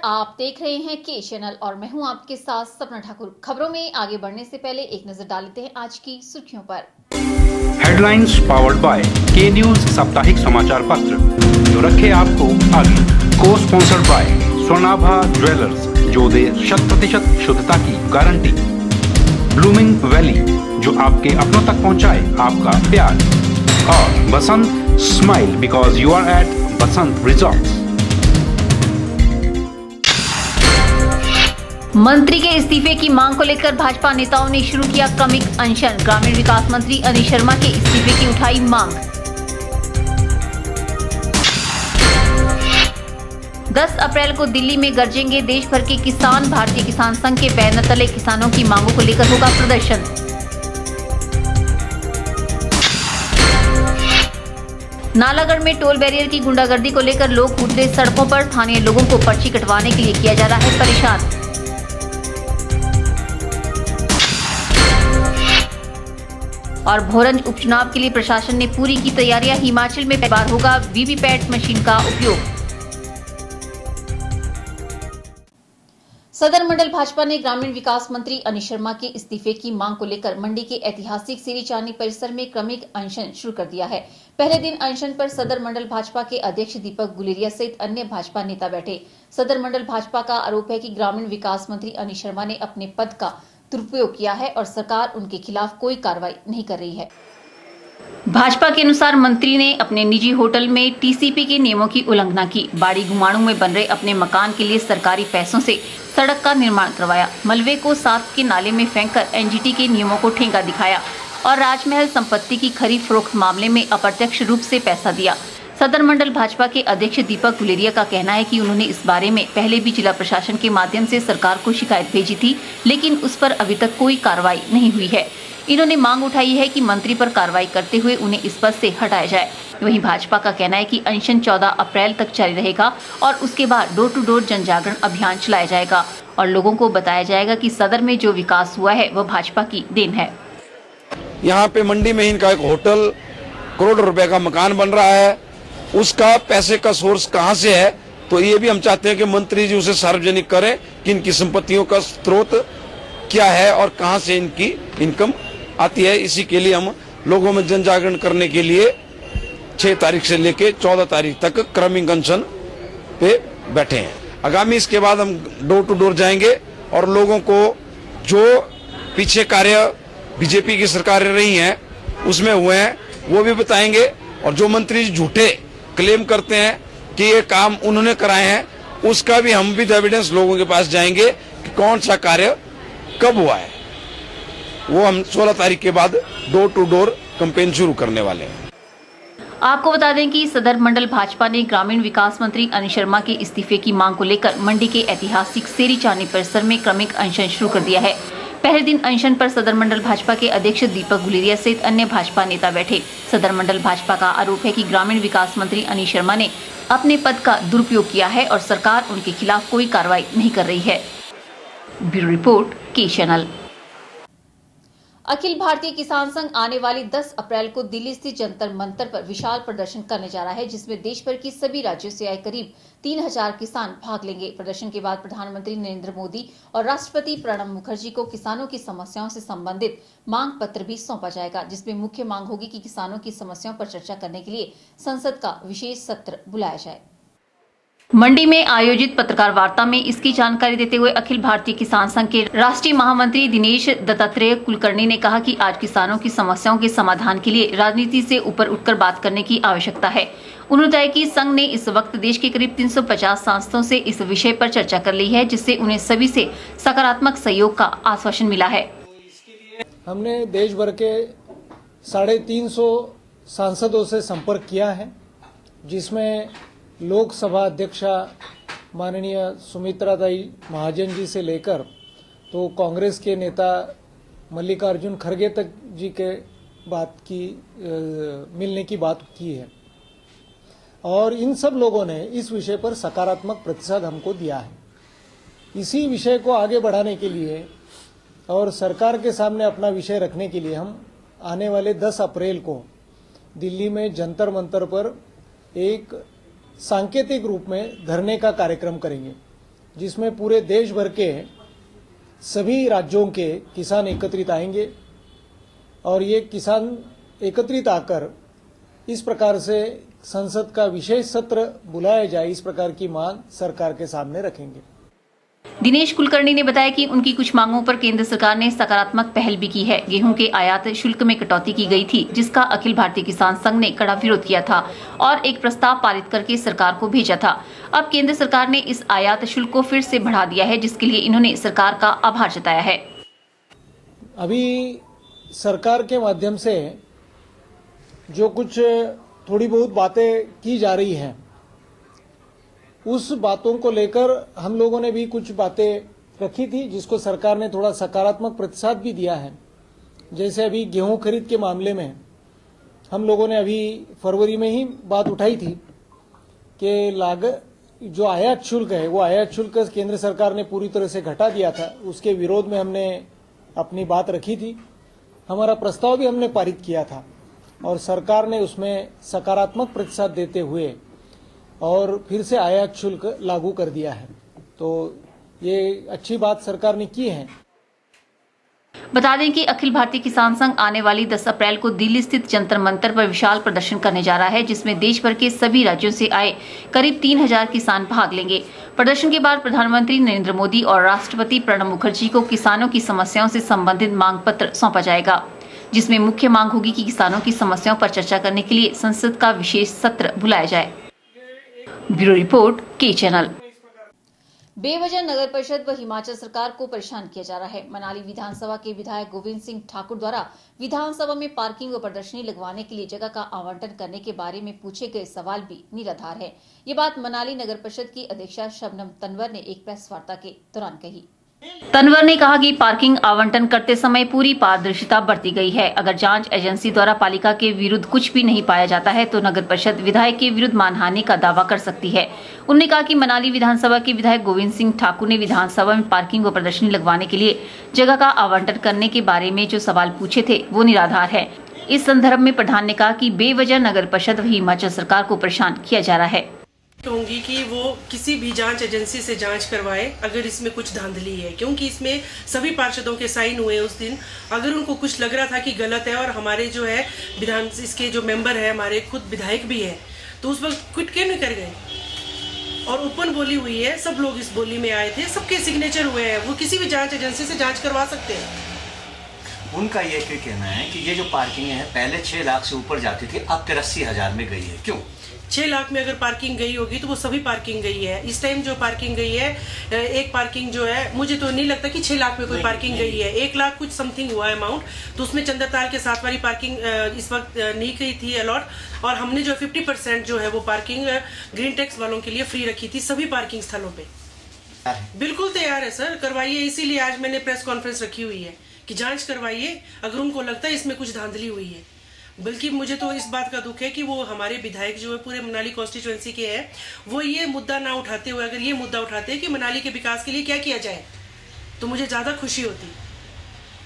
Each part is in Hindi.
आप देख रहे हैं के चैनल और मैं हूं आपके साथ सपना ठाकुर। खबरों में आगे बढ़ने से पहले एक नजर डाल लेते हैं आज की सुर्खियों पर। हेडलाइंस पावर्ड बाय के न्यूज साप्ताहिक समाचार पत्र, जो रखे आपको आगे। को स्पॉन्सर्ड बाय स्वर्णाभा ज्वेलर्स, जो दे 100% शुद्धता की गारंटी। ब्लूमिंग वैली, जो आपके अपनों तक पहुंचाए आपका प्यार। और Basant smile, because you are at Basant resorts. मंत्री के इस्तीफे की मांग को लेकर भाजपा नेताओं ने शुरू किया क्रमिक अनशन। ग्रामीण विकास मंत्री अनिल शर्मा के इस्तीफे की उठाई मांग। 10 अप्रैल को दिल्ली में गरजेंगे देश भर के किसान। भारतीय किसान संघ के बैनर तले किसानों की मांगों को लेकर होगा प्रदर्शन। नालागढ़ में टोल बैरियर की गुंडागर्दी को लेकर लोग उतरे सड़कों पर। स्थानीय लोगों को पर्ची कटवाने के लिए किया जा रहा है परेशान। और भोरंज उपचुनाव के लिए प्रशासन ने पूरी की तैयारियां। हिमाचल में पहली बार होगा वीवीपैट मशीन का उपयोग। सदर मंडल भाजपा ने ग्रामीण विकास मंत्री अनिल शर्मा के इस्तीफे की मांग को लेकर मंडी के ऐतिहासिक सीरी चांदनी परिसर में क्रमिक अनशन शुरू कर दिया है। पहले दिन अनशन पर सदर मंडल भाजपा के अध्यक्ष दीपक गुलेरिया सहित अन्य भाजपा नेता बैठे। सदर मंडल भाजपा का आरोप है कि ग्रामीण विकास मंत्री अनिल शर्मा ने अपने पद का दुरुपयोग किया है और सरकार उनके खिलाफ कोई कार्रवाई नहीं कर रही है। भाजपा के अनुसार मंत्री ने अपने निजी होटल में टीसीपी के नियमों की उल्लंघना की। बाड़ी गुमाणु में बन रहे अपने मकान के लिए सरकारी पैसों से सड़क का निर्माण करवाया। मलबे को साथ के नाले में फेंककर एनजीटी के नियमों को ठेंगा दिखाया और राजमहल संपत्ति की खरीद फरोख्त मामले में अप्रत्यक्ष रूप से पैसा दिया। सदर मंडल भाजपा के अध्यक्ष दीपक गुलेरिया का कहना है कि उन्होंने इस बारे में पहले भी जिला प्रशासन के माध्यम से सरकार को शिकायत भेजी थी, लेकिन उस पर अभी तक कोई कार्रवाई नहीं हुई है। इन्होंने मांग उठाई है कि मंत्री पर कार्रवाई करते हुए उन्हें इस पद से हटाया जाए। वहीं भाजपा का कहना है कि अनशन 14 अप्रैल तक जारी रहेगा और उसके बाद डोर टू डोर जन जागरण अभियान चलाया जाएगा और लोगों को बताया जाएगा कि सदर में जो विकास हुआ है वह भाजपा की देन है। यहाँ पे मंडी में इनका एक होटल, करोड़ों रुपए का मकान बन रहा है, उसका पैसे का सोर्स कहाँ से है, तो ये भी हम चाहते हैं कि मंत्री जी उसे सार्वजनिक करें कि इनकी संपत्तियों का स्रोत क्या है और कहाँ से इनकी इनकम आती है। इसी के लिए हम लोगों में जन जागरण करने के लिए 6 तारीख से लेके 14 तारीख तक क्रमिक अनशन पे बैठे हैं। आगामी इसके बाद हम डोर टू डोर जाएंगे और लोगों को जो पीछे कार्य बीजेपी की सरकारें रही हैं उसमें हुए हैं वो भी बताएंगे, और जो मंत्री झूठे क्लेम करते हैं कि ये काम उन्होंने कराए हैं उसका भी हम विद एविडेंस लोगों के पास जाएंगे कि कौन सा कार्य कब हुआ है। वो हम 16 तारीख के बाद डोर टू डोर कैंपेन शुरू करने वाले हैं। आपको बता दें कि सदर मंडल भाजपा ने ग्रामीण विकास मंत्री अनिल शर्मा के इस्तीफे की मांग को लेकर मंडी के ऐतिहासिक सीरी चांदनी परिसर में क्रमिक अनशन शुरू कर दिया है। पहले दिन अनशन पर सदर मंडल भाजपा के अध्यक्ष दीपक गुलेरिया सहित अन्य भाजपा नेता बैठे। सदर मंडल भाजपा का आरोप है कि ग्रामीण विकास मंत्री अनिल शर्मा ने अपने पद का दुरुपयोग किया है और सरकार उनके खिलाफ कोई कार्रवाई नहीं कर रही है। ब्यूरो रिपोर्ट के चैनल। अखिल भारतीय किसान संघ आने वाली 10 अप्रैल को दिल्ली स्थित जंतर मंतर पर विशाल प्रदर्शन करने जा रहा है, जिसमें देश भर की सभी राज्यों से आए करीब 3000 किसान भाग लेंगे। प्रदर्शन के बाद प्रधानमंत्री नरेंद्र मोदी और राष्ट्रपति प्रणब मुखर्जी को किसानों की समस्याओं से संबंधित मांग पत्र भी सौंपा जाएगा, जिसमें मुख्य मांग होगी कि किसानों की समस्याओं पर चर्चा करने के लिए संसद का विशेष सत्र बुलाया जाए। मंडी में आयोजित पत्रकार वार्ता में इसकी जानकारी देते हुए अखिल भारतीय किसान संघ के राष्ट्रीय महामंत्री दिनेश दत्तात्रेय कुलकर्णी ने कहा कि आज किसानों की समस्याओं के समाधान के लिए राजनीति से ऊपर उठकर बात करने की आवश्यकता है। उन्होंने बताया कि संघ ने इस वक्त देश के करीब 350 सांसदों से इस विषय पर चर्चा कर ली है, जिससे उन्हें सभी से सकारात्मक सहयोग का आश्वासन मिला है। हमने देश भर के 350 सांसदों से संपर्क किया है, जिसमें लोकसभा अध्यक्षा माननीय सुमित्राताई महाजन जी से लेकर तो कांग्रेस के नेता मल्लिकार्जुन खड़गे तक जी के मिलने की बात की है, और इन सब लोगों ने इस विषय पर सकारात्मक प्रतिसाद हमको दिया है। इसी विषय को आगे बढ़ाने के लिए और सरकार के सामने अपना विषय रखने के लिए हम आने वाले 10 अप्रैल को दिल्ली में जंतर मंतर पर एक सांकेतिक रूप में धरने का कार्यक्रम करेंगे, जिसमें पूरे देश भर के सभी राज्यों के किसान एकत्रित आएंगे और ये किसान एकत्रित आकर इस प्रकार से संसद का विशेष सत्र बुलाया जाए, इस प्रकार की मांग सरकार के सामने रखेंगे। दिनेश कुलकर्णी ने बताया कि उनकी कुछ मांगों पर केंद्र सरकार ने सकारात्मक पहल भी की है। गेहूं के आयात शुल्क में कटौती की गई थी, जिसका अखिल भारतीय किसान संघ ने कड़ा विरोध किया था और एक प्रस्ताव पारित करके सरकार को भेजा था। अब केंद्र सरकार ने इस आयात शुल्क को फिर से बढ़ा दिया है, जिसके लिए इन्होंने सरकार का आभार जताया है। अभी सरकार के माध्यम से जो कुछ थोड़ी बहुत बातें की जा रही हैं, उस बातों को लेकर हम लोगों ने भी कुछ बातें रखी थी, जिसको सरकार ने थोड़ा सकारात्मक प्रतिसाद भी दिया है। जैसे अभी गेहूं खरीद के मामले में हम लोगों ने अभी फरवरी में ही बात उठाई थी कि लागत जो आयात शुल्क है, वो आयात शुल्क केंद्र सरकार ने पूरी तरह से घटा दिया था। उसके विरोध में हमने अपनी बात रखी थी। हमारा प्रस्ताव भी हमने पारित किया था और सरकार ने उसमें सकारात्मक प्रतिसाद देते हुए और फिर से आयात शुल्क लागू कर दिया है। तो ये अच्छी बात सरकार ने की है। बता दें कि अखिल भारतीय किसान संघ आने वाली 10 अप्रैल को दिल्ली स्थित जंतर मंतर पर विशाल प्रदर्शन करने जा रहा है, जिसमें देश भर के सभी राज्यों से आए करीब 3000 किसान भाग लेंगे। प्रदर्शन के बाद प्रधानमंत्री नरेंद्र मोदी और राष्ट्रपति प्रणब मुखर्जी को किसानों की समस्याओं से संबंधित मांग पत्र सौंपा जाएगा, जिसमें मुख्य मांग होगी कि किसानों की समस्याओं पर चर्चा करने के लिए संसद का विशेष सत्र बुलाया जाए। ब्यूरो रिपोर्ट, के चैनल। बेवजह नगर परिषद व हिमाचल सरकार को परेशान किया जा रहा है। मनाली विधानसभा के विधायक गोविंद सिंह ठाकुर द्वारा विधानसभा में पार्किंग व प्रदर्शनी लगवाने के लिए जगह का आवंटन करने के बारे में पूछे गए सवाल भी निराधार है। ये बात मनाली नगर परिषद की अध्यक्षा शबनम तनवर ने एक प्रेस वार्ता के दौरान कही। तनवर ने कहा कि पार्किंग आवंटन करते समय पूरी पारदर्शिता बरती गई है। अगर जांच एजेंसी द्वारा पालिका के विरुद्ध कुछ भी नहीं पाया जाता है तो नगर परिषद विधायक के विरुद्ध मानहानि का दावा कर सकती है। उन्होंने कहा कि मनाली विधानसभा के विधायक गोविंद सिंह ठाकुर ने विधानसभा में पार्किंग व प्रदर्शनी लगवाने के लिए जगह का आवंटन करने के बारे में जो सवाल पूछे थे वो निराधार है। इस संदर्भ में प्रधान ने कहा कि बेवजह नगर परिषद व हिमाचल सरकार को परेशान किया जा रहा है। कहूंगी कि वो किसी भी जांच एजेंसी से जांच करवाए अगर इसमें कुछ धांधली है, क्योंकि इसमें सभी पार्षदों के साइन हुए उस दिन। अगर उनको कुछ लग रहा था कि गलत है और हमारे जो है विधान इसके जो मेंबर है हमारे खुद विधायक भी है, तो उस वक्त क्विट क्यों नहीं कर गए। और ओपन बोली हुई है, सब लोग इस बोली में आए थे, सबके सिग्नेचर हुए हैं, वो किसी भी जांच एजेंसी से जांच करवा सकते हैं। उनका ये क्यों कहना है कि ये जो पार्किंग है पहले 6 लाख से ऊपर जाती थी, अब 83,000 में गई है, क्यों? 6 लाख में अगर पार्किंग गई होगी तो वो सभी पार्किंग गई है। इस टाइम जो पार्किंग गई है, एक पार्किंग जो है, मुझे तो नहीं लगता कि 6 लाख में कोई पार्किंग गई है। 1 लाख कुछ समथिंग हुआ अमाउंट, तो उसमें चंद्रताल के साथ वाली पार्किंग इस वक्त नहीं गई थी अलॉट, और हमने जो 50% जो है वो पार्किंग ग्रीन टैक्स वालों के लिए फ्री रखी थी सभी पार्किंग स्थलों पे। बिल्कुल तैयार है सर, करवाइए। इसीलिए आज मैंने प्रेस कॉन्फ्रेंस रखी हुई है कि जांच करवाइए अगर उनको लगता है इसमें कुछ धांधली हुई है। बल्कि मुझे तो इस बात का दुख है कि वो हमारे विधायक जो है पूरे मनाली कॉन्स्टिट्यूएंसी के हैं, वो ये मुद्दा ना उठाते हुए अगर ये मुद्दा उठाते हैं कि मनाली के विकास के लिए क्या किया जाए, तो मुझे ज़्यादा खुशी होती।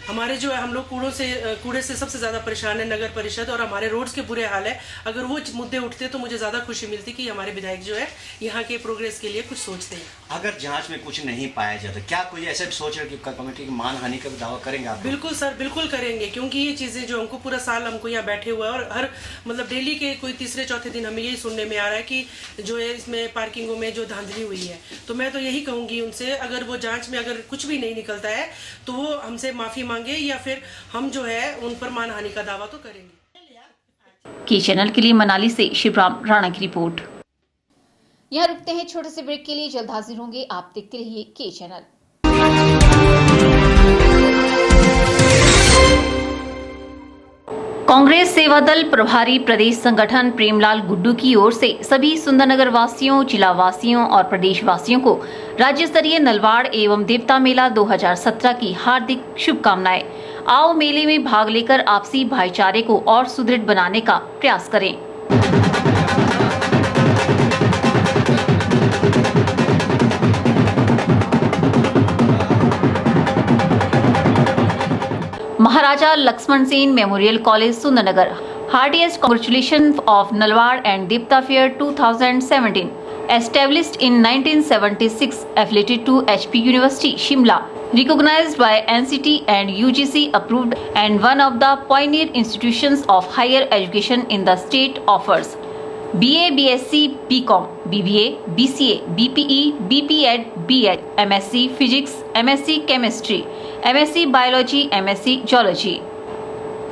हमारे जो है हम लोग कूड़े से सबसे ज़्यादा परेशान है नगर परिषद, और हमारे रोड्स के बुरे हाल है। अगर वो मुद्दे उठते तो मुझे ज़्यादा खुशी मिलती कि हमारे विधायक जो है यहाँ के प्रोग्रेस के लिए कुछ सोचते हैं। अगर जांच में कुछ नहीं पाया जाता, क्या कोई ऐसा सोच रहे कि कमेटी की मानहानि का दावा करेंगे आप? बिल्कुल सर, बिल्कुल करेंगे, क्योंकि ये चीज़ें जो हमको पूरा साल हमको यहाँ बैठे हुए हैं और हर मतलब डेली के कोई तीसरे चौथे दिन हमें यही सुनने में आ रहा है कि जो है इसमें पार्किंगों में जो धांधली हुई है। तो मैं तो यही कहूँगी उनसे, अगर वो जांच में अगर कुछ भी नहीं निकलता है तो वो हमसे माफ़ी मांगे, या फिर हम जो है उन पर मानहानि का दावा तो करेंगे। के चैनल के लिए मनाली से शिवराम राणा की रिपोर्ट। यहाँ रुकते हैं छोटे से ब्रेक के लिए, जल्द हाजिर होंगे। आप देखते रहिए के चैनल। कांग्रेस सेवा दल प्रभारी प्रदेश संगठन प्रेमलाल गुड्डू की ओर से सभी सुंदरनगर वासियों, जिला वासियों और प्रदेश वासियों को राज्य स्तरीय नलवाड़ एवं देवता मेला 2017 की हार्दिक शुभकामनाएं। आओ मेले में भाग लेकर आपसी भाईचारे को और सुदृढ़ बनाने का प्रयास करें। Maharaja Lakshman Sen memorial college Sundernagar, heartiest congratulations of Nalwar and Devta fair 2017 established in 1976, affiliated to HP University, Shimla, recognized by NCT and UGC approved, and one of the pioneer institutions of higher education in the state, offers BA, BSc, BCom, BBA, BCA, BPE, BPEd, BEd, MSc Physics, MSc Chemistry, MSc Biology, MSc Geology.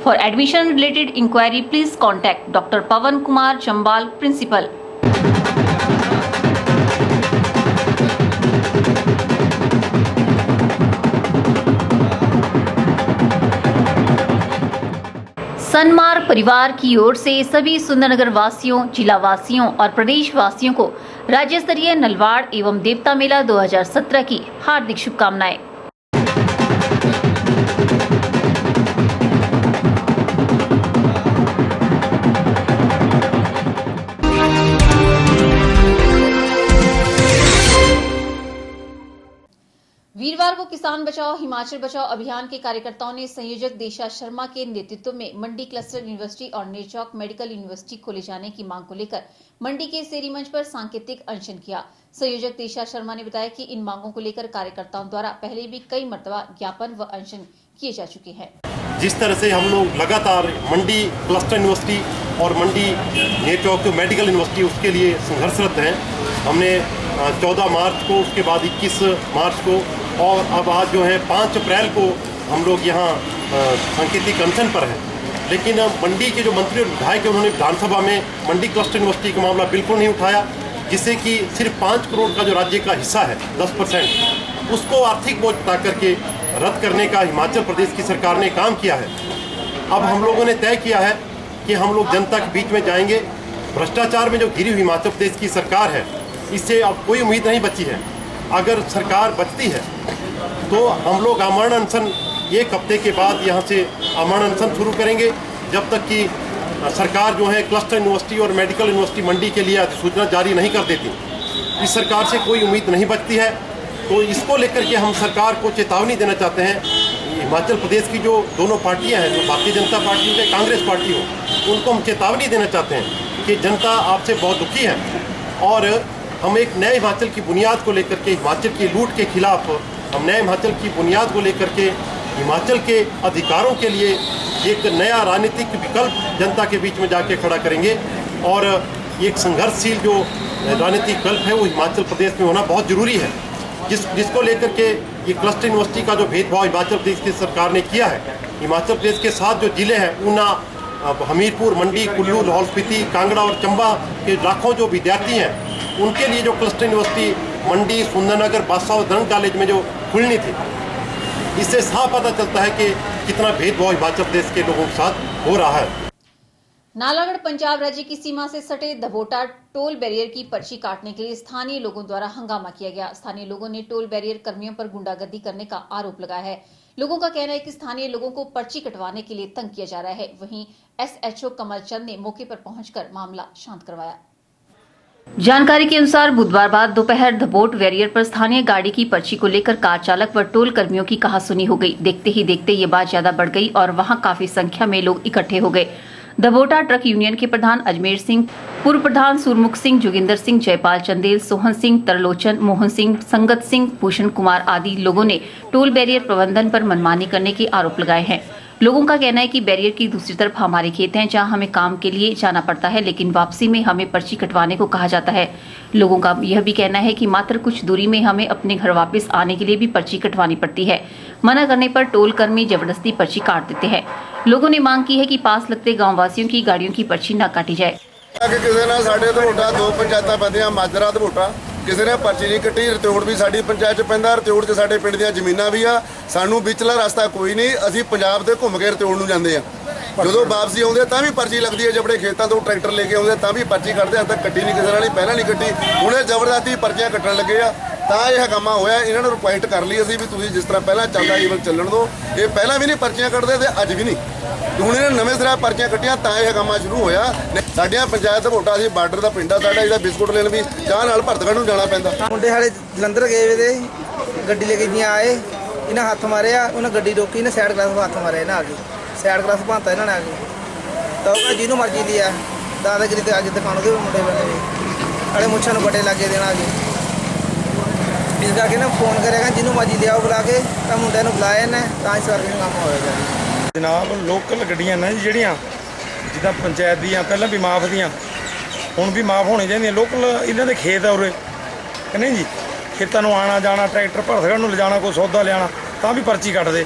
For admission related inquiry, please contact Dr. Pawan Kumar Chambal, Principal. Sanmarg परिवार की ओर से सभी सुंदरनगर वासियों, जिला वासियों और प्रदेश वासियों को राज्य स्तरीय नलवाड़ एवं देवता मेला 2017 की हार्दिक शुभकामनाएं। वीरवार को किसान बचाओ हिमाचल बचाओ अभियान के कार्यकर्ताओं ने संयोजक देशा शर्मा के नेतृत्व में मंडी क्लस्टर यूनिवर्सिटी और नेरचौक मेडिकल यूनिवर्सिटी खोले जाने की मांग को लेकर मंडी के सेरी मंच पर सांकेतिक अनशन किया। संयोजक देशा शर्मा ने बताया कि इन मांगों को लेकर कार्यकर्ताओं द्वारा पहले भी कई मर्तबा ज्ञापन व अनशन किए जा चुके हैं। जिस तरह से हम लोग लगातार मंडी क्लस्टर यूनिवर्सिटी और मंडी नेरचौक मेडिकल यूनिवर्सिटी उसके लिए संघर्षरत हैं। हमने 14 मार्च को, उसके बाद 21 मार्च को और अब आज जो है 5 अप्रैल को हम लोग यहाँ सांकेतिक अनशन पर हैं। लेकिन मंडी के जो मंत्री और विधायक हैं उन्होंने विधानसभा में मंडी क्लस्टर यूनिवर्सिटी का मामला बिल्कुल नहीं उठाया, जिससे कि सिर्फ 5 करोड़ का जो राज्य का हिस्सा है 10%, उसको आर्थिक बोझ बता करके रद्द करने का हिमाचल प्रदेश की सरकार ने काम किया है। अब हम लोगों ने तय किया है कि हम लोग जनता के बीच में जाएंगे। भ्रष्टाचार में जो घिरी हुई हिमाचल प्रदेश की सरकार है, इससे अब कोई उम्मीद नहीं बची है। अगर सरकार बचती है तो हम लोग आमरण अनशन 1 हफ्ते के बाद यहाँ से आमरण अनशन शुरू करेंगे, जब तक कि सरकार जो है क्लस्टर यूनिवर्सिटी और मेडिकल यूनिवर्सिटी मंडी के लिए अधिसूचना जारी नहीं कर देती। इस सरकार से कोई उम्मीद नहीं बचती है, तो इसको लेकर के हम सरकार को चेतावनी देना चाहते हैं। हिमाचल प्रदेश की जो दोनों पार्टियां हैं, जो भारतीय जनता पार्टी हो या कांग्रेस पार्टी हो, उनको हम चेतावनी देना चाहते हैं कि जनता आपसे बहुत दुखी है और हम एक नए हिमाचल की बुनियाद को लेकर के, हिमाचल की लूट के खिलाफ हम नए हिमाचल की बुनियाद को लेकर के, हिमाचल के अधिकारों के लिए एक नया राजनीतिक विकल्प जनता के बीच में जाके खड़ा करेंगे। और एक संघर्षशील जो राजनीतिक विकल्प है वो हिमाचल प्रदेश में होना बहुत ज़रूरी है, जिसको लेकर के ये क्लस्टर यूनिवर्सिटी का जो भेदभाव हिमाचल प्रदेश की सरकार ने किया है, हिमाचल प्रदेश के 7 जो जिले हैं, ऊना, हमीरपुर, मंडी, कुल्लू, लाहौल स्पीति, कांगड़ा और चंबा के लाखों जो विद्यार्थी हैं, उनके लिए जो क्लस्टर यूनिवर्सिटी मंडी, सुंदरनगर, बादशाह और दरंग कॉलेज में जो खुलनी थी, इससे साफ पता चलता है कि कितना भेदभाव हिमाचल प्रदेश के लोगों के साथ हो रहा है। नालागढ़ पंजाब राज्य की सीमा से सटे धबोटा टोल बैरियर की पर्ची काटने के लिए स्थानीय लोगों द्वारा हंगामा किया गया। स्थानीय लोगों ने टोल बैरियर कर्मियों पर गुंडागर्दी करने का आरोप लगाया है। लोगों का कहना है कि स्थानीय लोगों को पर्ची कटवाने के लिए तंग किया जा रहा है। वहीं SHO कमल चंद ने मौके पर पहुंचकर मामला शांत करवाया। जानकारी के अनुसार बुधवार बाद दोपहर धबोट बैरियर पर स्थानीय गाड़ी की पर्ची को लेकर कार चालक व टोल कर्मियों की कहासुनी हो गई। देखते ही देखते ये बात ज्यादा बढ़ गई और वहां काफी संख्या में लोग इकट्ठे हो गए। धबोटा ट्रक यूनियन के प्रधान अजमेर सिंह, पूर्व प्रधान सुरमुख सिंह, जोगिंदर सिंह, जयपाल चंदेल, सोहन सिंह, तरलोचन, मोहन सिंह, संगत सिंह, भूषण कुमार आदि लोगों ने टोल बैरियर प्रबंधन पर मनमानी करने के आरोप लगाए हैं। लोगों का कहना है कि बैरियर की दूसरी तरफ हमारे खेत हैं, जहां हमें काम के लिए जाना पड़ता है, लेकिन वापसी में हमें पर्ची कटवाने को कहा जाता है। लोगों का यह भी कहना है कि मात्र कुछ दूरी में हमें अपने घर वापस आने के लिए भी पर्ची कटवानी पड़ती है। मना करने पर टोल कर्मी जबरदस्ती पर्ची काट देते हैं। लोगों ने मांग की है कि पास लगते गाँव वासियों की गाड़ियों की पर्ची न काटी जाए। ਕਿਸੇ ਨਾਲ ਸਾਡੇ ਧਬੋਟਾ 2 ਪੰਚਾਇਤਾਂ ਪੈਂਦੀਆਂ, ਮਾਜਰਾ ਧਬੋਟਾ, ਕਿਸੇ ਨੇ ਪਰਚੀ ਨਹੀਂ ਕੱਟੀ। ਰਤਿਓੜ ਵੀ ਸਾਡੀ ਪੰਚਾਇਤ 'ਚ ਪੈਂਦਾ। ਰਤਿਓੜ 'ਚ ਸਾਡੇ ਪਿੰਡ ਦੀਆਂ ਜ਼ਮੀਨਾਂ ਵੀ ਆ। ਸਾਨੂੰ ਵਿਚਲਾ ਰਸਤਾ ਕੋਈ ਨਹੀਂ, ਅਸੀਂ ਪੰਜਾਬ ਦੇ ਘੁੰਮ ਕੇ ਰਤਿਓੜ ਨੂੰ ਜਾਂਦੇ ਆ। ਜਦੋਂ ਵਾਪਸੀ ਆਉਂਦੇ ਤਾਂ ਵੀ ਪਰਚੀ ਲੱਗਦੀ ਹੈ। ਜਬੜੇ ਖੇਤਾਂ ਤੋਂ ਟਰੈਕਟਰ ਲੈ ਕੇ ਆਉਂਦੇ ਤਾਂ ਵੀ ਪਰਚੀ ਕੱਢਦੇ ਆ। ਤਾਂ ਕੱਟੀ ਨਹੀਂ ਕਿਸੇ ਨਾਲ, ਪਹਿਲਾਂ ਨਹੀਂ ਕੱਟੀ, ਹੁਣ ਇਹ ਜ਼ਬਰਦਸਤੀ ਪਰਚੀਆਂ ਕੱਟਣ ਲੱਗੇ ਆ। ਤਾਂ ਇਹ ਹੰਗਾਮਾ ਹੋਇਆ। ਇਹਨਾਂ ਨੂੰ ਰਿਕੁਐਸਟ ਕਰ ਲਈ ਅਸੀਂ ਵੀ ਤੁਸੀਂ ਜਿਸ ਤਰ੍ਹਾਂ ਪਹਿਲਾਂ ਚੱਲਦਾ ਈਵਨ ਚੱਲਣ ਦਿਓ। ਇਹ ਪਹਿਲਾਂ ਵੀ ਨਹੀਂ ਪਰਚੀਆਂ ਕੱਢਦੇ ਤੇ ਅੱਜ ਵੀ ਨਹੀਂ। ਹੁਣ ਇਹਨਾਂ ਨਵੇਂ ਸਿਰਾ ਪਰਚੀਆਂ ਕੱਟੀਆਂ ਤਾਂ ਇਹ ਹੰਗਾਮਾ ਸ਼ੁਰੂ ਹੋਇਆ। ਸਾਡੀਆਂ ਪੰਚਾਇਤ ਧਬੋਟਾ ਸੀ, ਬਾਰਡਰ ਦਾ ਪਿੰਡ ਆ ਸਾਡਾ, ਜਿਹੜਾ ਬਿਸਕੁਟ ਲੈਣ ਵੀ ਚਾਹ ਨਾਲ ਭਰਤਗੜ੍ਹ ਨੂੰ ਜਾਣਾ ਪੈਂਦਾ। ਮੁੰਡੇ ਸਾਡੇ ਜਲੰਧਰ ਗਏ ਵੇ ਤੇ ਗੱਡੀ ਲੈ ਕੇ ਜੀ ਆਏ, ਇਹਨਾਂ ਹੱਥ ਮਾਰਿਆ, ਉਹਨਾਂ ਗੱਡੀ ਰੋਕੀ, ਇਹਨਾਂ ਸਾਈਡ ਕਲਾਸ ਹੱਥ ਮਾਰਿਆ, ਇਹਨਾਂ ਆ ਕੇ ਸਾਈਡ ਕਲਾਸ ਭਾਂਤਾ ਇਹਨਾਂ ਨੇ ਆ ਕੇ। ਤਾਂ ਉਹ ਜਿਹਨੂੰ ਮਰਜ਼ੀ ਲਿਆ ਦਾਦਾਗਿਰੀ ਤੇ ਆ ਕੇ ਦਿਖਾਉਣਗੇ ਮੁੰਡੇ ਬੰਦੇ ਅੜੇ ਮੁੱਛਾਂ ਨੂੰ ਬੜੇ ਲੱਗੇ ਦੇਣਾ ਜੀ। ਇਸ ਕਰਕੇ ਨਾ ਫੋਨ ਕਰਿਆ ਕਿ ਜਿਹਨੂੰ ਮਰਜ਼ੀ ਲਿਆਓ ਬੁਲਾ ਕੇ, ਤਾਂ ਮੁੰਡਿਆਂ ਨੂੰ ਬੁਲਾਇਆ ਨੇ ਤਾਂ ਇਸ ਕਰਕੇ ਕੰਮ ਹੋਏਗਾ ਜੀ। ਜਨਾਬ ਲੋਕਲ ਗੱਡੀਆਂ ਨੇ ਜਿਹੜੀਆਂ ਜਿੱਦਾਂ ਪੰਚਾਇਤ ਦੀਆਂ ਪਹਿਲਾਂ ਵੀ ਮਾਫ ਦੀਆਂ ਹੁਣ ਵੀ ਮਾਫ ਹੋਣੀ ਚਾਹੀਦੀਆਂ। ਲੋਕਲ ਇਹਨਾਂ ਦੇ ਖੇਤ ਆ ਉਰੇ ਕਿ ਨਹੀਂ ਜੀ, खेतों में आना जाना ट्रैक्टर भरसगढ़ ले जाना कोई सौदा लिया तो भी पर्ची कट दे।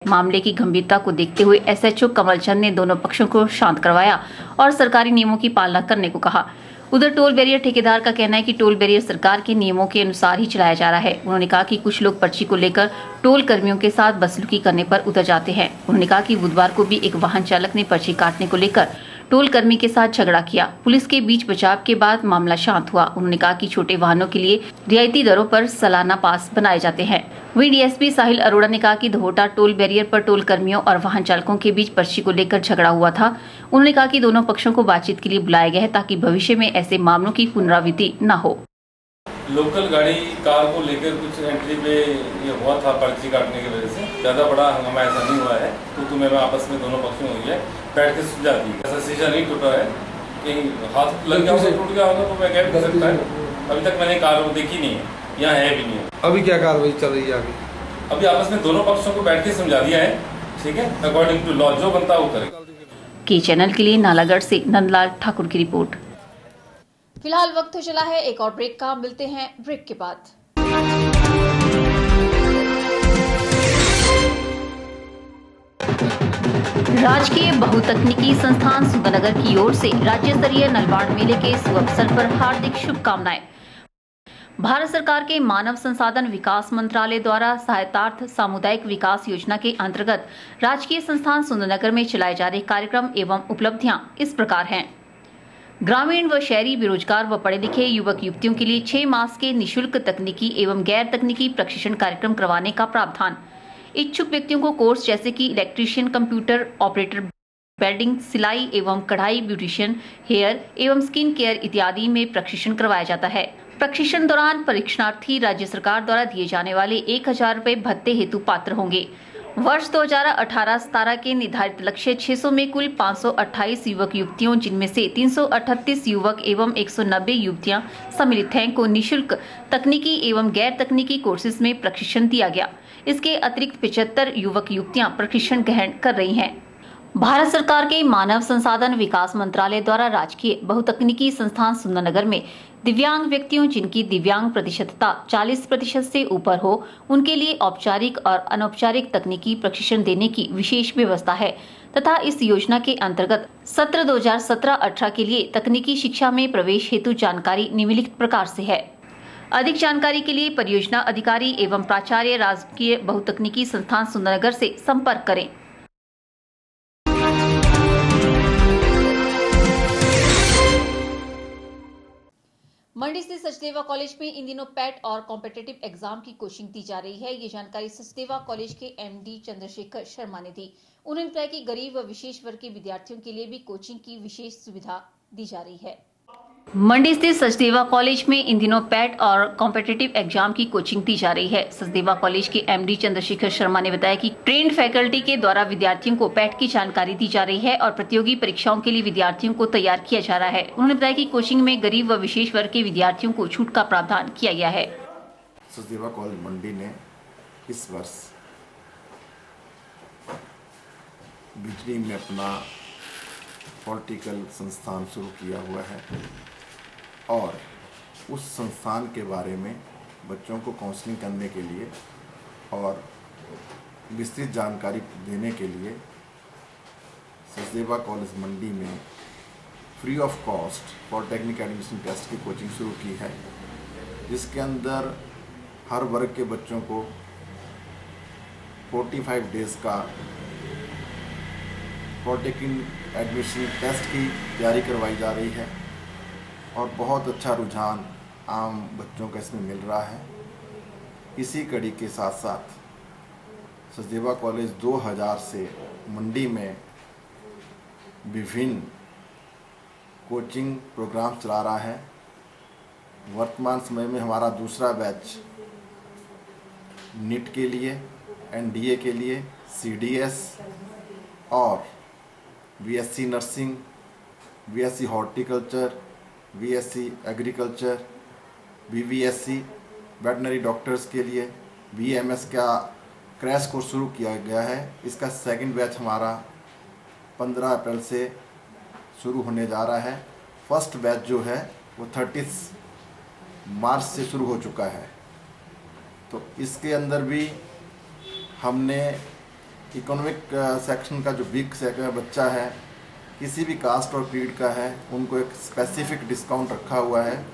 मामले की गंभीरता को देखते हुए एसएचओ कमल चंद ने दोनों पक्षों को शांत करवाया और सरकारी नियमों की पालना करने को कहा। उधर टोल बैरियर ठेकेदार का कहना है कि टोल बैरियर सरकार के नियमों के अनुसार ही चलाया जा रहा है। उन्होंने कहा कि कुछ लोग पर्ची को लेकर टोल कर्मियों के साथ बदसलूकी करने पर उतर जाते हैं। उन्होंने कहा कि बुधवार को भी एक वाहन चालक ने पर्ची काटने को लेकर टोल कर्मी के साथ झगड़ा किया। पुलिस के बीच बचाव के बाद मामला शांत हुआ। उन्होंने कहा कि छोटे वाहनों के लिए रियायती दरों पर सालाना पास बनाए जाते हैं। वहीं डीएसपी साहिल अरोड़ा ने कहा कि धोटा टोल बैरियर पर टोल कर्मियों और वाहन चालकों के बीच पर्ची को लेकर झगड़ा हुआ था। उन्होंने कहा कि दोनों पक्षों को बातचीत के लिए बुलाया गया है ताकि भविष्य में ऐसे मामलों की पुनरावृत्ति न हो। लोकल गाड़ी कार को लेकर कुछ एंट्री पे ये हुआ था पर्ची काटने की वजह से, ज़्यादा बड़ा हंगामा ऐसा नहीं हुआ है। तो में आपस में दोनों पक्षों हुई है, बैठ के सुलझा दी। ऐसा शीशा नहीं टूटा है, कहीं हाथ लग गया होगा टूट गया होगा तो मैं कह भी सकता है। अभी तक मैंने कार्रवाई देखी नहीं है, यहाँ है भी नहीं है। अभी क्या कार्रवाई चल रही है? अभी आपस में दोनों पक्षों को बैठ के समझा दिया है, ठीक है, अकॉर्डिंग टू लॉ जो बनता है वो करेगा। के चैनल के लिए नालागढ़ से नंदलाल ठाकुर की रिपोर्ट। फिलहाल वक्त हो चला है एक और ब्रेक का, मिलते हैं ब्रेक के बाद। राजकीय बहुतकनीकी संस्थान सुंदरनगर की ओर से राज्य स्तरीय नलवाड़ मेले के शुभ अवसर पर हार्दिक शुभकामनाएं। भारत सरकार के मानव संसाधन विकास मंत्रालय द्वारा सहायतार्थ सामुदायिक विकास योजना के अंतर्गत राजकीय संस्थान सुंदरनगर में चलाए जा रहे कार्यक्रम एवं उपलब्धियां इस प्रकार हैं। ग्रामीण व शहरी बेरोजगार व पढ़े लिखे युवक युवतियों के लिए 6 मास के निशुल्क तकनीकी एवं गैर तकनीकी प्रशिक्षण कार्यक्रम करवाने का प्रावधान। इच्छुक व्यक्तियों को कोर्स जैसे कि इलेक्ट्रीशियन, कंप्यूटर ऑपरेटर, वेल्डिंग, सिलाई एवं कढ़ाई, ब्यूटिशियन, हेयर एवं स्किन केयर इत्यादि में प्रशिक्षण करवाया जाता है। प्रशिक्षण दौरान परीक्षणार्थी राज्य सरकार द्वारा दिए जाने वाले 1000 रुपए भत्ते हेतु पात्र होंगे। वर्ष 2018-17 के निर्धारित लक्ष्य 600 में कुल 528 युवक युवतियों, जिनमें से 338 युवक एवं 190 युवतियां सम्मिलित हैं, को निशुल्क तकनीकी एवं गैर तकनीकी कोर्सेज में प्रशिक्षण दिया गया। इसके अतिरिक्त 75 युवक युवतियां प्रशिक्षण ग्रहण कर रही हैं। भारत सरकार के मानव संसाधन विकास मंत्रालय द्वारा राजकीय बहुतकनीकी संस्थान सुंदरनगर में दिव्यांग व्यक्तियों जिनकी दिव्यांग प्रतिशतता 40% से ऊपर हो, उनके लिए औपचारिक और अनौपचारिक तकनीकी प्रशिक्षण देने की विशेष व्यवस्था है तथा इस योजना के अंतर्गत सत्र 2017-18 के लिए तकनीकी शिक्षा में प्रवेश हेतु जानकारी निम्नलिखित प्रकार से है। अधिक जानकारी के लिए परियोजना अधिकारी एवं प्राचार्य राजकीय बहुतकनीकी संस्थान सुंदरनगर से संपर्क करें। मंडी स्थित सचदेवा कॉलेज में इन दिनों पैट और कॉम्पिटिटिव एग्जाम की कोचिंग दी जा रही है। ये जानकारी सचदेवा कॉलेज के एमडी चंद्रशेखर शर्मा ने दी। उन्होंने बताया कि गरीब व विशेष वर्ग के विद्यार्थियों के लिए भी कोचिंग की विशेष सुविधा दी जा रही है। मंडी स्थित सचदेवा कॉलेज में इन दिनों पैट और कॉम्पिटिटिव एग्जाम की कोचिंग दी जा रही है। सचदेवा कॉलेज के एमडी चंद्रशेखर शर्मा ने बताया कि ट्रेंड फैकल्टी के द्वारा विद्यार्थियों को पैट की जानकारी दी जा रही है और प्रतियोगी परीक्षाओं के लिए विद्यार्थियों को तैयार किया जा रहा है। उन्होंने बताया कि कोचिंग में गरीब व विशेष वर्ग के विद्यार्थियों को छूट का प्रावधान किया गया है। सचदेवा कॉलेज मंडी ने इस वर्ष बिजली में अपना पॉलिटिकल संस्थान शुरू किया हुआ है और उस संस्थान के बारे में बच्चों को काउंसलिंग करने के लिए और विस्तृत जानकारी देने के लिए सचदेवा कॉलेज मंडी में free of cost polytechnic admission test की कोचिंग शुरू की है, जिसके अंदर हर वर्ग के बच्चों को 45 डेज़ का पॉलिटेक्निक एडमिशन टेस्ट की तैयारी करवाई जा रही है और बहुत अच्छा रुझान आम बच्चों का इसमें मिल रहा है। इसी कड़ी के साथ साथ सचदेवा कॉलेज 2000 से मंडी में विभिन्न कोचिंग प्रोग्राम चला रहा है। वर्तमान समय में हमारा दूसरा बैच नीट के लिए, एनडीए के लिए, सीडीएस और BSc nursing, BSc horticulture, BSc agriculture, BVSc veterinary doctors के लिए बीएमएस का क्रैश कोर्स शुरू किया गया है। इसका सेकंड बैच हमारा 15 अप्रैल से शुरू होने जा रहा है। फर्स्ट बैच जो है वो 30 मार्च से शुरू हो चुका है। तो इसके अंदर भी हमने इकोनॉमिक सेक्शन का जो वीक बच्चा है, किसी भी कास्ट और क्रीड का है, उनको एक स्पेसिफिक डिस्काउंट रखा हुआ है।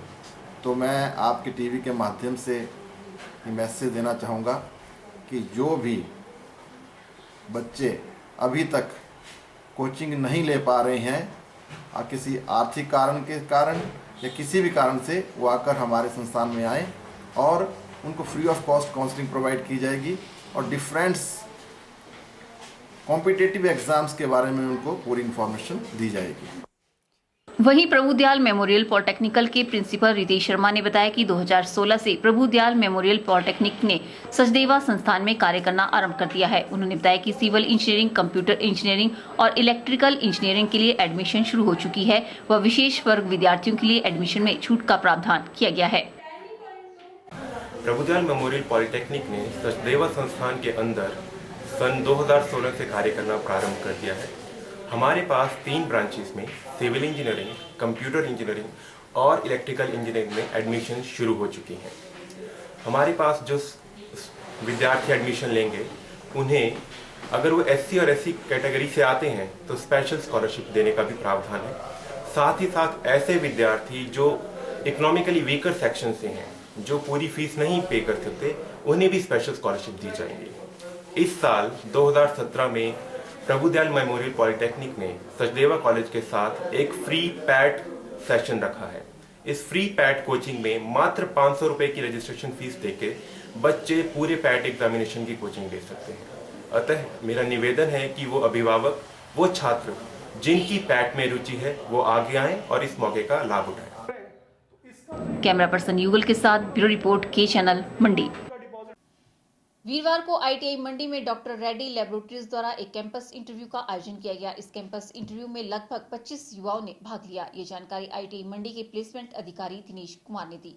तो मैं आपके टीवी के माध्यम से ये मैसेज देना चाहूँगा कि जो भी बच्चे अभी तक कोचिंग नहीं ले पा रहे हैं, किसी आर्थिक कारण के कारण या किसी भी कारण से, वो आकर हमारे संस्थान में आएँ और उनको free of cost counselling provide की जाएगी और डिफरेंट कॉम्पिटिटिव एग्जाम्स के बारे में उनको पूरी इन्फॉर्मेशन दी जाएगी। वहीं प्रभुदयाल मेमोरियल पॉलिटेक्निकल के प्रिंसिपल रितेश शर्मा ने बताया कि 2016 से प्रभुदयाल मेमोरियल पॉलिटेक्निक ने सचदेवा संस्थान में कार्य करना आरंभ कर दिया है। उन्होंने बताया कि सिविल इंजीनियरिंग, कंप्यूटर इंजीनियरिंग और इलेक्ट्रिकल इंजीनियरिंग के लिए एडमिशन शुरू हो चुकी है व विशेष वर्ग विद्यार्थियों के लिए एडमिशन में छूट का प्रावधान किया गया है। प्रभुदयाल मेमोरियल पॉलिटेक्निक ने सचदेवा संस्थान के अंदर सन 2016 से कार्य करना प्रारंभ कर दिया है। हमारे पास 3 ब्रांचेस में सिविल इंजीनियरिंग, कंप्यूटर इंजीनियरिंग और इलेक्ट्रिकल इंजीनियरिंग में एडमिशन शुरू हो चुकी हैं। हमारे पास जो विद्यार्थी एडमिशन लेंगे, उन्हें अगर वो एससी और एससी कैटेगरी से आते हैं तो स्पेशल स्कॉलरशिप देने का भी प्रावधान है। साथ ही साथ ऐसे विद्यार्थी जो इकोनॉमिकली वीकर सेक्शन से हैं, जो पूरी फीस नहीं पे कर सकते, उन्हें भी स्पेशल स्कॉलरशिप दी जाएंगी। इस साल 2017 में प्रभुदयाल मेमोरियल पॉलिटेक्निक ने सचदेवा कॉलेज के साथ एक फ्री पैट सेशन रखा है। इस फ्री पैट कोचिंग में मात्र 500 रुपए की रजिस्ट्रेशन फीस देके बच्चे पूरे पैट एग्जामिनेशन की कोचिंग ले सकते हैं। अतः मेरा निवेदन है कि वो अभिभावक, वो छात्र जिनकी पैट में रुचि है, वो आगे आएं और इस मौके का लाभ उठाएं। कैमरा पर्सन युगल के साथ ब्यूरो रिपोर्ट, के चैनल, मंडी। वीरवार को आईटीआई मंडी में डॉक्टर रेड्डी लैबोरेटरीज द्वारा एक कैंपस इंटरव्यू का आयोजन किया गया। इस कैंपस इंटरव्यू में लगभग 25 युवाओं ने भाग लिया। ये जानकारी आईटीआई मंडी के प्लेसमेंट अधिकारी दिनेश कुमार ने दी।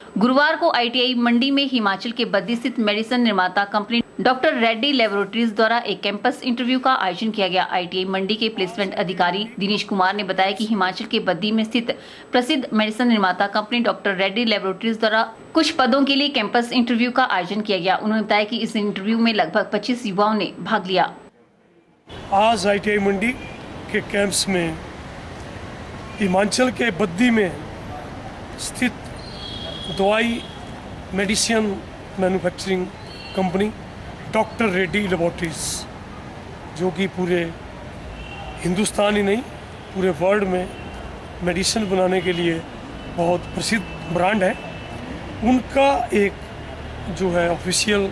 गुरुवार को आईटीआई मंडी में हिमाचल के बद्दी स्थित मेडिसिन निर्माता कंपनी डॉक्टर रेड्डी लैबोरेटरीज द्वारा एक कैंपस इंटरव्यू का आयोजन किया गया। आईटीआई मंडी के प्लेसमेंट अधिकारी दिनेश कुमार ने बताया कि हिमाचल के बद्दी में स्थित प्रसिद्ध मेडिसिन निर्माता कंपनी डॉक्टर रेड्डी लैबोरेटरीज द्वारा कुछ पदों के लिए कैंपस इंटरव्यू का आयोजन किया गया। उन्होंने बताया कि इस इंटरव्यू में लगभग 25 युवाओं ने भाग लिया। आज आईटीआई मंडी के कैंप्स में हिमाचल के बद्दी में स्थित दवाई medicine manufacturing company doctor Reddy laboratories, जो कि पूरे हिंदुस्तान ही नहीं पूरे वर्ल्ड में मेडिसिन बनाने के लिए बहुत प्रसिद्ध ब्रांड है, उनका एक जो है ऑफिशियल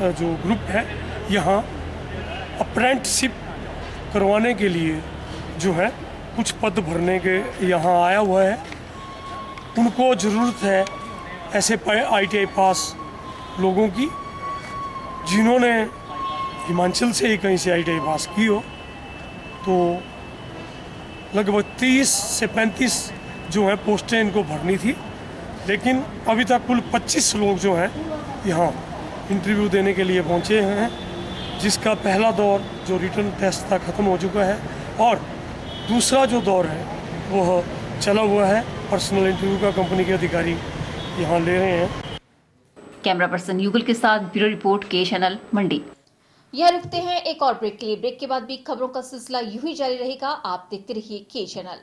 जो ग्रुप है यहाँ अप्रेंटिसशिप करवाने के लिए जो है कुछ पद भरने के यहाँ आया हुआ है। उनको ज़रूरत है ऐसे आईटीआई पास लोगों की जिन्होंने हिमाचल से ही कहीं से आईटीआई पास की हो। तो लगभग 30 से 35 जो है पोस्टें इनको भरनी थी, लेकिन अभी तक कुल 25 लोग जो हैं यहाँ इंटरव्यू देने के लिए पहुँचे हैं, जिसका पहला दौर जो रिटन टेस्ट था ख़त्म हो चुका है और दूसरा जो दौर है वह चला हुआ है। पर्सनल इंटरव्यू का कंपनी के अधिकारी यहाँ ले रहे हैं। कैमरा पर्सन युगल के साथ ब्यूरो रिपोर्ट, के चैनल, मंडी। यह रुकते हैं एक और ब्रेक के लिए। ब्रेक के बाद भी खबरों का सिलसिला यूं ही जारी रहेगा। आप देखते रहिए के चैनल।